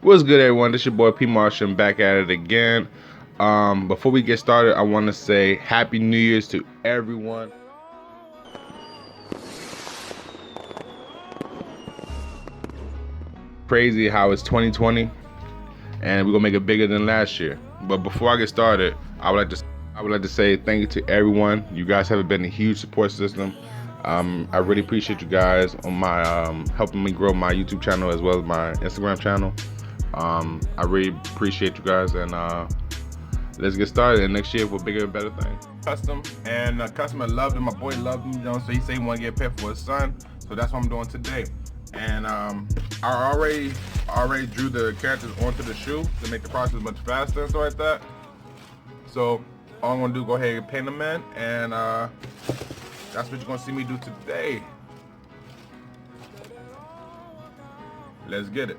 What's good, everyone? This your boy P Martian back at it again. Before we get started, I want to say Happy New Year's to everyone. Crazy how it's 2020 and we're gonna make it bigger than last year. But before I get started, I would like to say thank you to everyone. You guys have been a huge support system. I really appreciate you guys on my helping me grow my YouTube channel as well as my Instagram channel. I really appreciate you guys, and let's get started. And next year for bigger and better things. Custom, and the customer loved him. My boy loved him, you know, so he said he want to get a pet for his son. So that's what I'm doing today. And I already drew the characters onto the shoe to make the process much faster and stuff like that. So all I'm gonna do, go ahead and paint them in, and that's what you're gonna see me do today. Let's get it.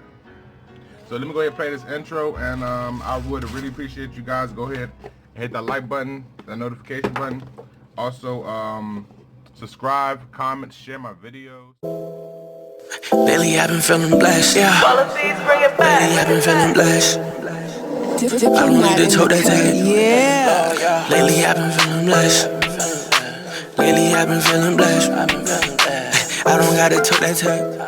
So let me go ahead and play this intro, and I would really appreciate you guys go ahead and hit that like button, that notification button. Also, subscribe, comment, share my videos. Lately I've been feeling blessed, yeah. Lately I've been feeling blessed. I don't need to talk that time. Yeah. Lately I've been feeling blessed. Lately I've been feeling blessed. I don't gotta talk that time.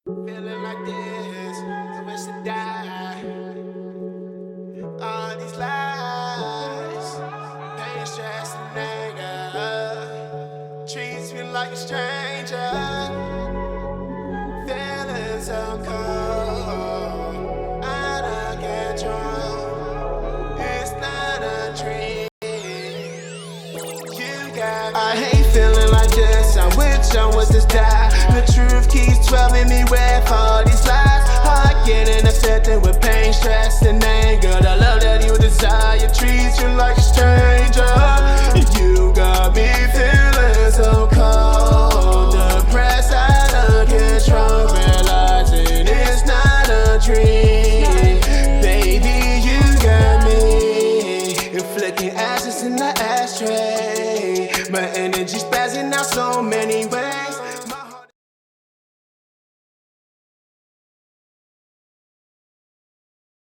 Feeling like this, I wish to die. All these lies, pain, stress, and anger treats me like a stranger. Feeling so cold. die. The truth keeps dwelling me with all these lies. Heart getting affected with pain, stress, and anger. The love that you desire treats you like a stranger. You got me feeling so cold, depressed, out of control, realizing it's not a dream. Baby, you got me inflicting ashes in the ashtray. My energy's spazzing out, so many